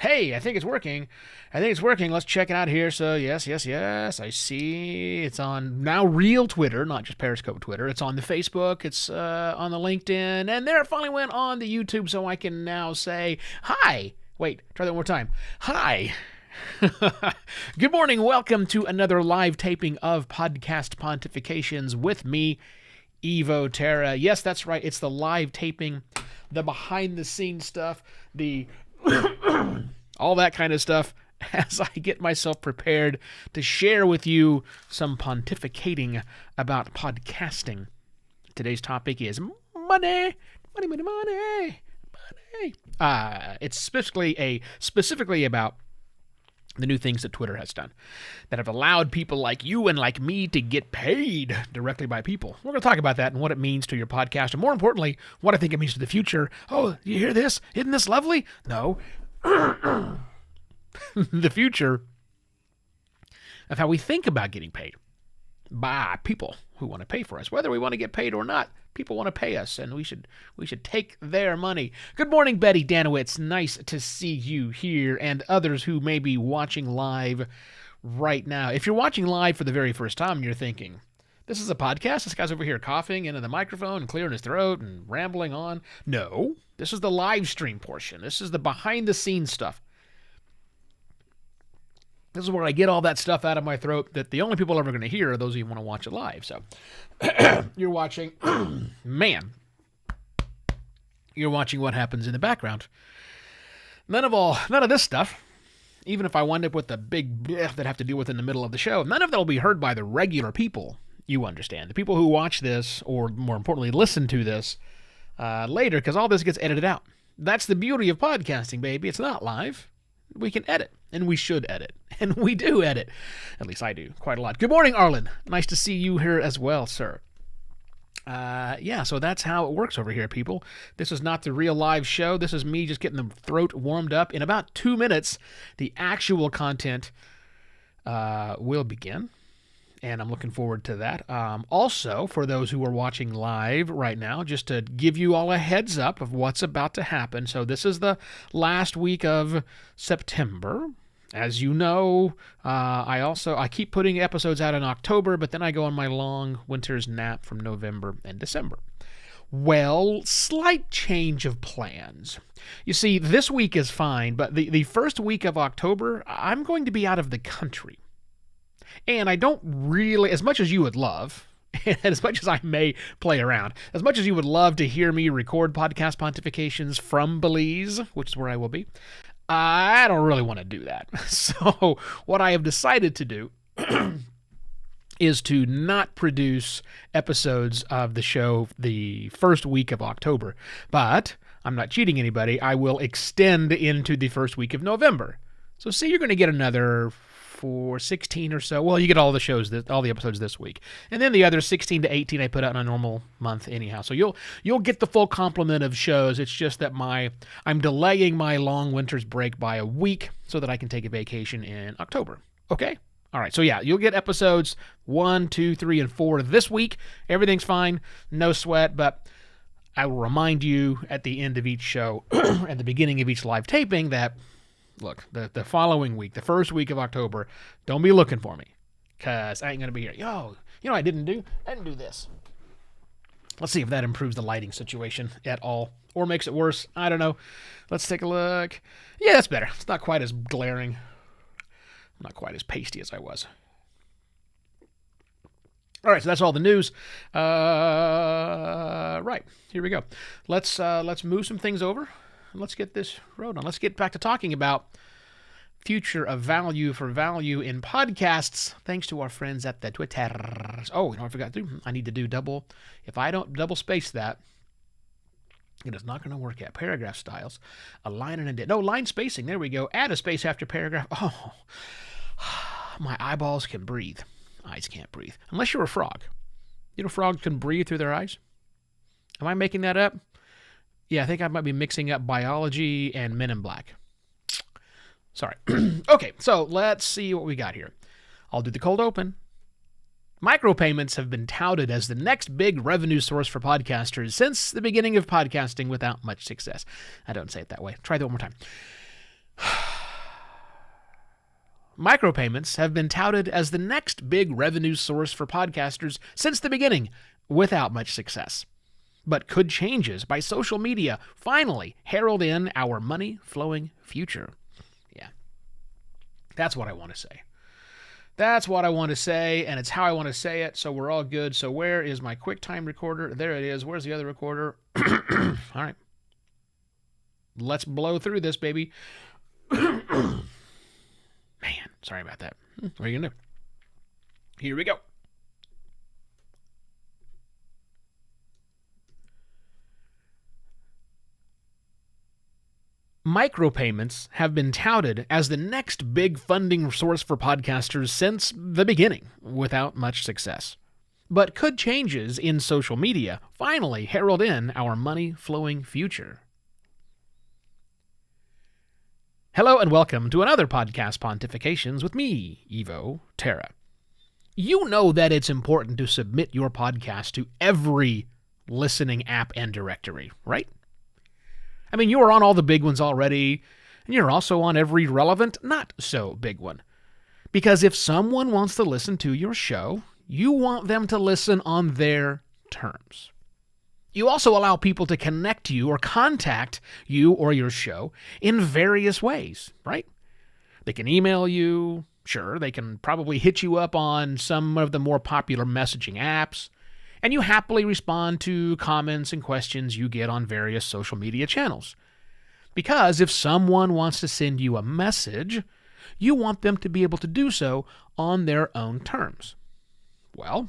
Hey, I think it's working. Let's check it out here. So, yes. I see it's on now real Twitter, not just Periscope Twitter. It's on the Facebook. It's on the LinkedIn. And there it finally went on the YouTube, so I can now say, hi. Wait, try that one more time. Hi. Good morning. Welcome to another live taping of Podcast Pontifications with me, Evo Terra. Yes, that's right. It's the live taping, the behind-the-scenes stuff, the all that kind of stuff as I get myself prepared to share with you some pontificating about podcasting. Today's topic is money. It's specifically about the new things that Twitter has done that have allowed people like you and like me to get paid directly by people. We're going to talk about that and what it means to your podcast, and more importantly, what I think it means to the future. Oh, you hear this? Isn't this lovely? No. The future of how we think about getting paid by people who want to pay for us. Whether we want to get paid or not, people want to pay us, and we should take their money. Good morning, Betty Danowitz. Nice to see you here, and others who may be watching live right now. If you're watching live for the very first time and you're thinking, this is a podcast? This guy's over here coughing into the microphone and clearing his throat and rambling on. No, this is the live stream portion. This is the behind-the-scenes stuff. This is where I get all that stuff out of my throat that the only people ever going to hear are those who want to watch it live. So you're watching, you're watching what happens in the background. None of this stuff, even if I wind up with the big bleh that I have to deal with in the middle of the show, none of that will be heard by the regular people. You understand. The people who watch this, or more importantly, listen to this later, because all this gets edited out. That's the beauty of podcasting, baby. It's not live. We can edit, and we should edit, and we do edit. At least I do quite a lot. Good morning, Arlen. Nice to see you here as well, sir. So that's how it works over here, people. This is not the real live show. This is me just getting the throat warmed up. In about 2 minutes, the actual content will begin, and I'm looking forward to that. Also, for those who are watching live right now, just to give you all a heads up of what's about to happen. So this is the last week of September. As you know, I keep putting episodes out in October, but then I go on my long winter's nap from November and December. Well, slight change of plans. You see, this week is fine, but the first week of October, I'm going to be out of the country. And I don't really, as much as you would love, and as much as I may play around, as much as you would love to hear me record podcast pontifications from Belize, which is where I will be, I don't really want to do that. So what I have decided to do is to not produce episodes of the show the first week of October. But I'm not cheating anybody. I will extend into the first week of November. So see, you're going to get another 16 or so. Well, you get all the episodes this week, and then the other 16 to 18 I put out in a normal month anyhow. So you'll get the full complement of shows. It's just that I'm delaying my long winter's break by a week so that I can take a vacation in October. Okay. All right. So yeah, you'll get episodes 1, 2, 3, and 4 this week. Everything's fine. No sweat. But I will remind you at the end of each show, at the beginning of each live taping, that look, the following week, the first week of October, don't be looking for me, because I ain't going to be here. Yo, you know what I didn't do? I didn't do this. Let's see if that improves the lighting situation at all, or makes it worse. I don't know. Let's take a look. Yeah, that's better. It's not quite as glaring. I'm not quite as pasty as I was. All right, so that's all the news. Right, here we go. Let's move some things over. Let's get this road on. Let's get back to talking about future of value for value in podcasts, thanks to our friends at the Twitter. Oh, I forgot to. I need to do double. If I don't double space that, it is not going to work out. Paragraph styles, align and indent. No, line spacing. There we go. Add a space after paragraph. Oh, my eyeballs can breathe. Eyes can't breathe. Unless you're a frog. You know, frogs can breathe through their eyes. Am I making that up? Yeah, I think I might be mixing up biology and Men in Black. Sorry. Okay, so let's see what we got here. I'll do the cold open. Micropayments have been touted as the next big revenue source for podcasters since the beginning of podcasting without much success. I don't say it that way. Try that one more time. Micropayments have been touted as the next big revenue source for podcasters since the beginning, without much success. But could changes by social media finally herald in our money-flowing future? Yeah, that's what I want to say. That's what I want to say, and it's how I want to say it, so we're all good. So where is my QuickTime recorder? There it is. Where's the other recorder? All right. Let's blow through this, baby. Man, sorry about that. What are you going to do? Here we go. Micropayments have been touted as the next big funding source for podcasters since the beginning, without much success. But could changes in social media finally herald in our money-flowing future? Hello and welcome to another podcast Pontifications with me, Evo Terra. You know that it's important to submit your podcast to every listening app and directory, right? I mean, you are on all the big ones already, and you're also on every relevant, not-so-big one. Because if someone wants to listen to your show, you want them to listen on their terms. You also allow people to connect you or contact you or your show in various ways, right? They can email you. Sure, they can probably hit you up on some of the more popular messaging apps. And you happily respond to comments and questions you get on various social media channels. Because if someone wants to send you a message, you want them to be able to do so on their own terms. Well,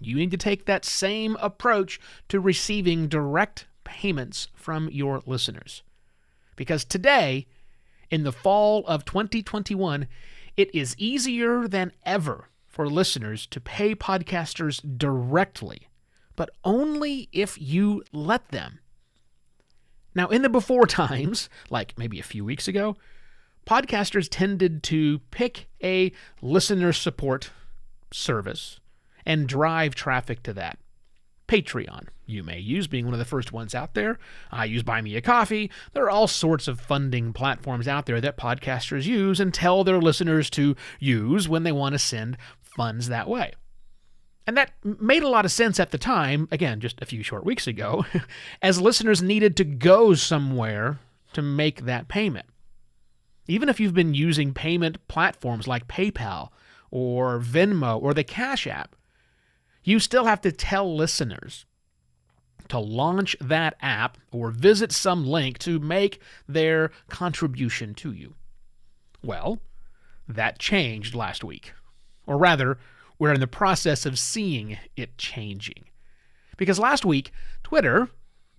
you need to take that same approach to receiving direct payments from your listeners. Because today, in the fall of 2021, it is easier than ever for listeners to pay podcasters directly, but only if you let them. Now, in the before times, like maybe a few weeks ago, podcasters tended to pick a listener support service and drive traffic to that. Patreon, you may use, being one of the first ones out there. I use Buy Me a Coffee. There are all sorts of funding platforms out there that podcasters use and tell their listeners to use when they want to send funds that way. And that made a lot of sense at the time, again, just a few short weeks ago, as listeners needed to go somewhere to make that payment. Even if you've been using payment platforms like PayPal or Venmo or the Cash App, you still have to tell listeners to launch that app or visit some link to make their contribution to you. Well, that changed last week. Or rather, we're in the process of seeing it changing. Because last week, Twitter,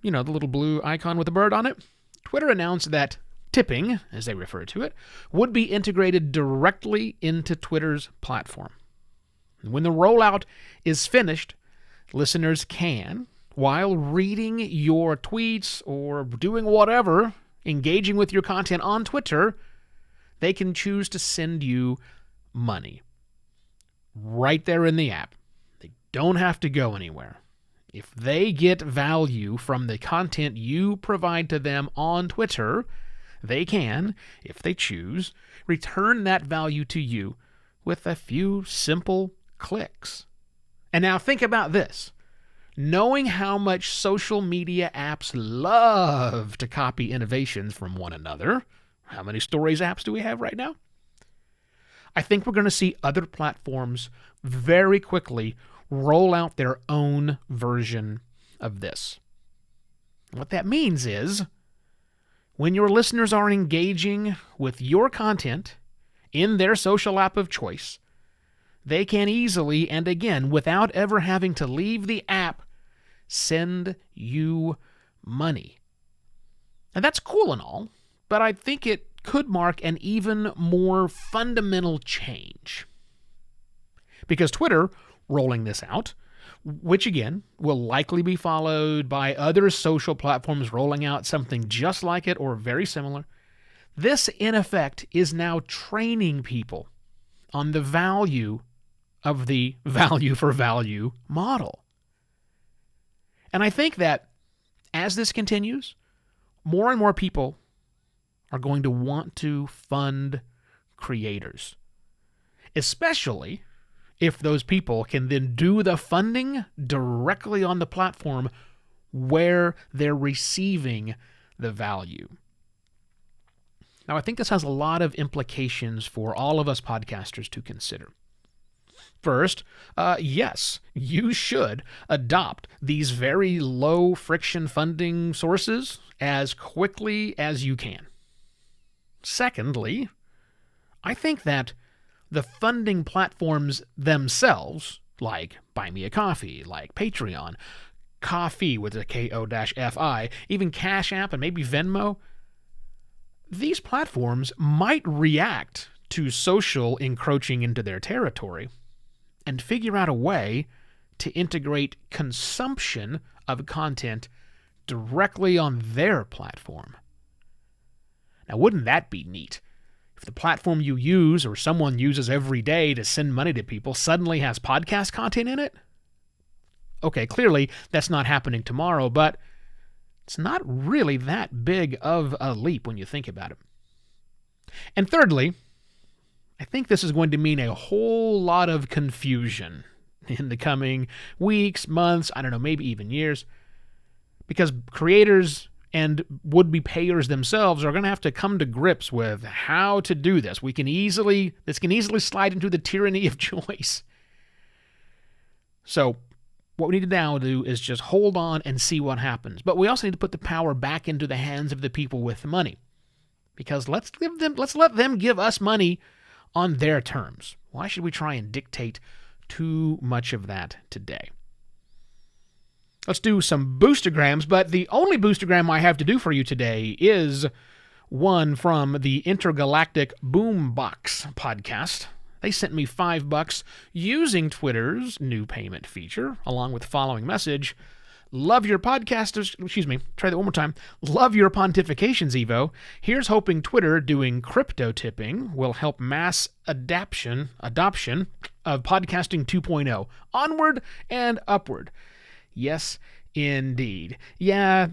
you know, the little blue icon with a bird on it, Twitter announced that tipping, as they refer to it, would be integrated directly into Twitter's platform. When the rollout is finished, listeners can, while reading your tweets or doing whatever, engaging with your content on Twitter, they can choose to send you money right there in the app. They don't have to go anywhere. If they get value from the content you provide to them on Twitter, they can, if they choose, return that value to you with a few simple clicks. And now think about this. Knowing how much social media apps love to copy innovations from one another, how many Stories apps do we have right now? I think we're going to see other platforms very quickly roll out their own version of this. What that means is, when your listeners are engaging with your content in their social app of choice, they can easily, and again, without ever having to leave the app, send you money. And that's cool and all, but I think it could mark an even more fundamental change. Because Twitter, rolling this out, which again will likely be followed by other social platforms rolling out something just like it or very similar, this in effect is now training people on the value of the value for value model. And I think that as this continues, more and more people are going to want to fund creators. especially if those people can then do the funding directly on the platform where they're receiving the value. Now, I think this has a lot of implications for all of us podcasters to consider. First, yes, you should adopt these very low friction funding sources as quickly as you can. Secondly, I think that the funding platforms themselves, like Buy Me a Coffee, like Patreon, Coffee with a K-O-F-I, even Cash App and maybe Venmo, these platforms might react to social encroaching into their territory and figure out a way to integrate consumption of content directly on their platform. Now, wouldn't that be neat? If the platform you use or someone uses every day to send money to people suddenly has podcast content in it? Okay, clearly that's not happening tomorrow, but it's not really that big of a leap when you think about it. And thirdly, I think this is going to mean a whole lot of confusion in the coming weeks, months, I don't know, maybe even years, because creators and would-be payers themselves are going to have to come to grips with how to do this. This can easily slide into the tyranny of choice. So what we need to now do is just hold on and see what happens. But we also need to put the power back into the hands of the people with the money, because let's let them give us money on their terms. Why should we try and dictate too much of that today? Let's do some boostergrams, but the only boostergram I have to do for you today is one from the Intergalactic Boombox podcast. They sent me $5 using Twitter's new payment feature, along with the following message: love your podcasters, try that one more time. Love your pontifications, Evo. Here's hoping Twitter doing crypto tipping will help mass adoption of podcasting 2.0. Onward and upward. Yes, indeed. Yeah,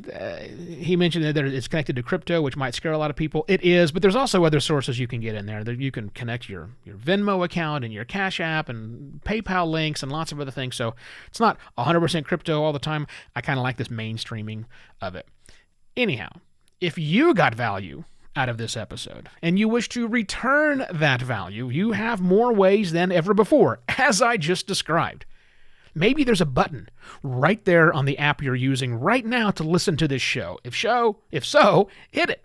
he mentioned that it's connected to crypto, which might scare a lot of people. It is, but there's also other sources you can get in there. You can connect your Venmo account and your Cash App and PayPal links and lots of other things. So it's not 100% crypto all the time. I kind of like this mainstreaming of it. Anyhow, if you got value out of this episode and you wish to return that value, you have more ways than ever before, as I just described. Maybe there's a button right there on the app you're using right now to listen to this show. If so, hit it.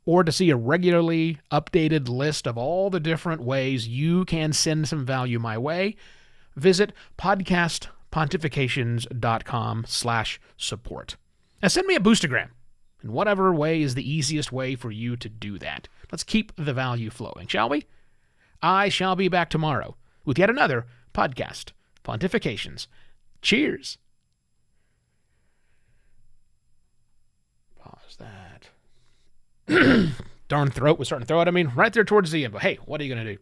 Or to see a regularly updated list of all the different ways you can send some value my way, visit podcastpontifications.com/support. Now send me a boostergram in whatever way is the easiest way for you to do that. Let's keep the value flowing, shall we? I shall be back tomorrow with yet another podcast Pontifications. Cheers. Pause that. Darn throat was starting to throw it. Right there towards the end. But hey, what are you going to do?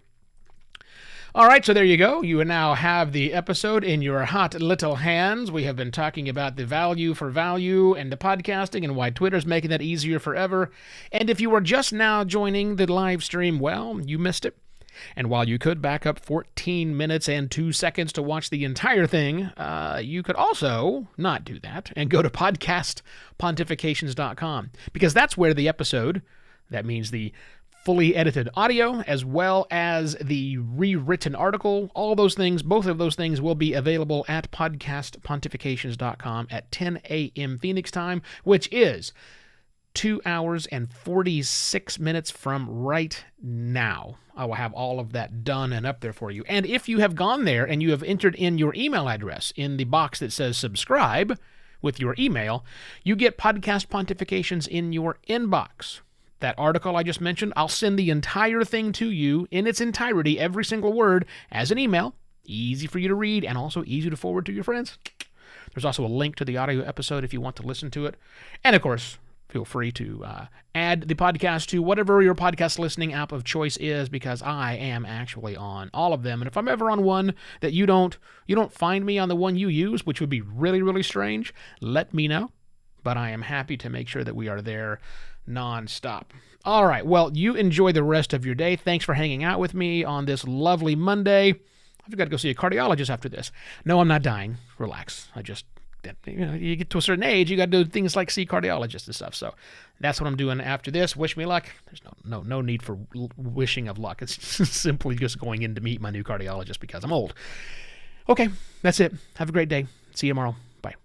All right, so there you go. You now have the episode in your hot little hands. We have been talking about the value for value and the podcasting and why Twitter's making that easier forever. And if you are just now joining the live stream, well, you missed it. And while you could back up 14 minutes and 2 seconds to watch the entire thing, you could also not do that and go to podcastpontifications.com, because that's where the episode, that means the fully edited audio, as well as the rewritten article, all those things, both of those things will be available at podcastpontifications.com at 10 a.m. Phoenix time, which is 2 hours and 46 minutes from right now. I will have all of that done and up there for you. And if you have gone there and you have entered in your email address in the box that says subscribe with your email, you get Podcast Pontifications in your inbox. That article I just mentioned, I'll send the entire thing to you in its entirety, every single word, as an email. Easy for you to read and also easy to forward to your friends. There's also a link to the audio episode if you want to listen to it. And of course, feel free to add the podcast to whatever your podcast listening app of choice is, because I am actually on all of them. And if I'm ever on one that you don't find me on the one you use, which would be really, really strange, let me know. But I am happy to make sure that we are there nonstop. All right. Well, you enjoy the rest of your day. Thanks for hanging out with me on this lovely Monday. I've got to go see a cardiologist after this. No, I'm not dying. Relax. I just, you get to a certain age, you got to do things like see cardiologists and stuff. So that's what I'm doing after this. Wish me luck. There's no need for wishing of luck. It's simply just going in to meet my new cardiologist because I'm old. Okay, that's it. Have a great day. See you tomorrow. Bye.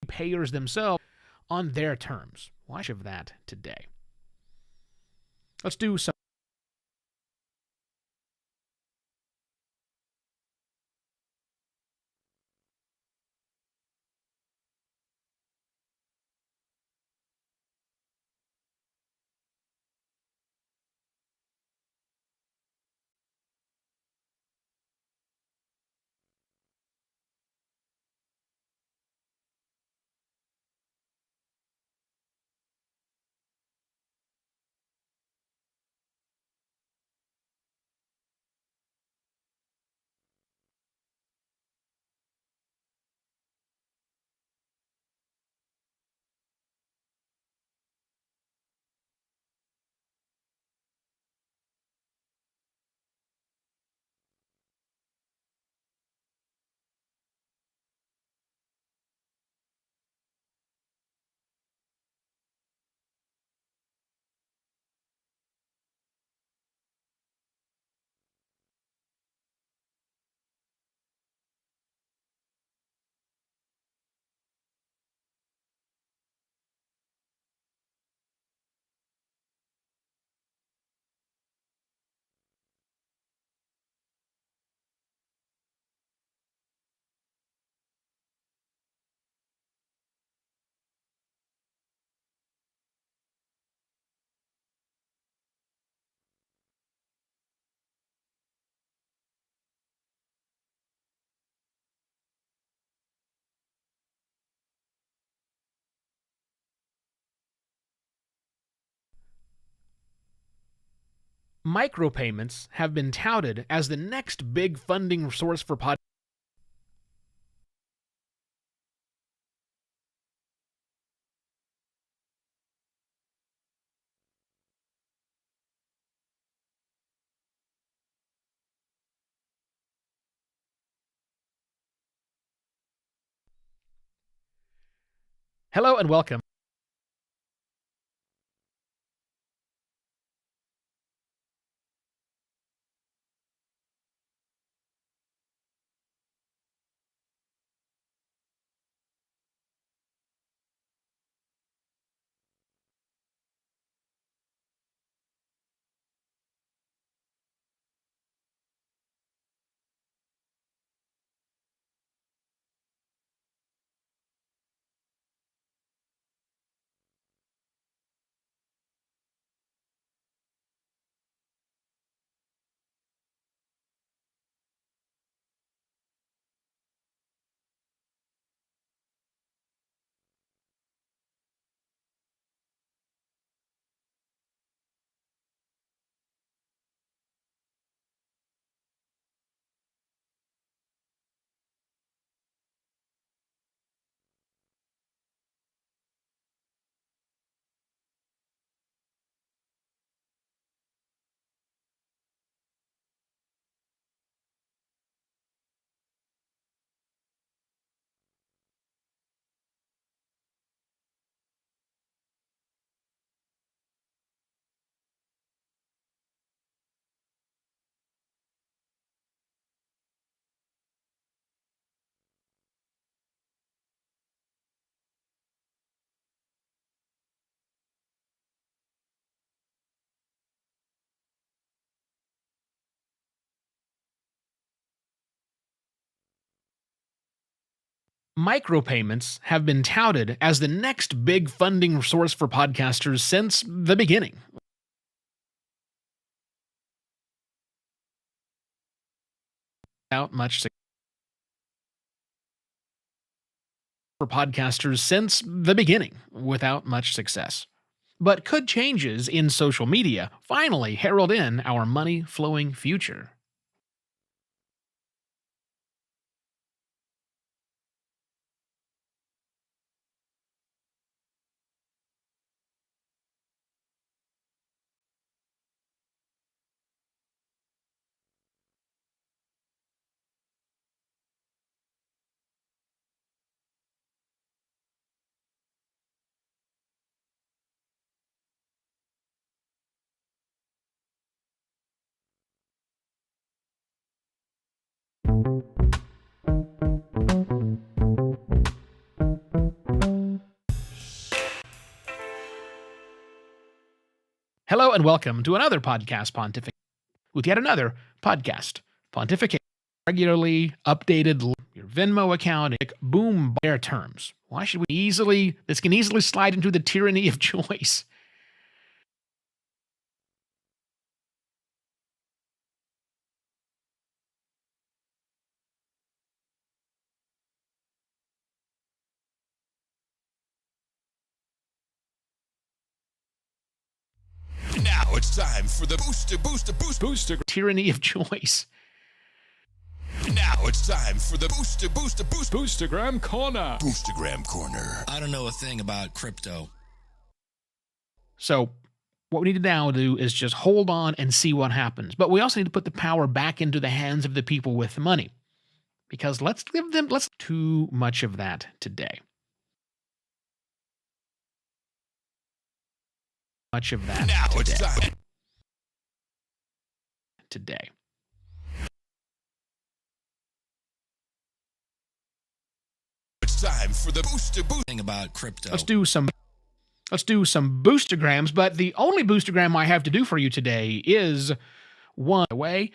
Payers themselves on their terms. Watch of that today. Let's do some. Micropayments have been touted as the next big funding source for podcasts. Hello and welcome. Micropayments have been touted as the next big funding source for podcasters since the beginning. Without much for podcasters since the beginning, without much success. But could changes in social media finally herald in our money flowing future? Hello and welcome to another podcast pontificate with yet another podcast pontificate. Regularly updated your Venmo account, boom, bare terms. Why should we this can easily slide into the tyranny of choice. Now it's time for the booster Tyranny of choice. Now it's time for the Boostergram Corner. Boostergram Corner. I don't know a thing about crypto. So what we need to now do is just hold on and see what happens. But we also need to put the power back into the hands of the people with the money. Because let's too much of that today. Much of that Now today. it's time. Today. It's time for the booster. Thing about crypto. Let's do some boostergrams, but the only boostergram I have to do for you today is one way.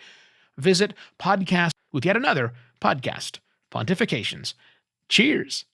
Visit podcast with yet another podcast pontifications. Cheers.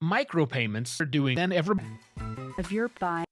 micropayments are doing, then every If you're buying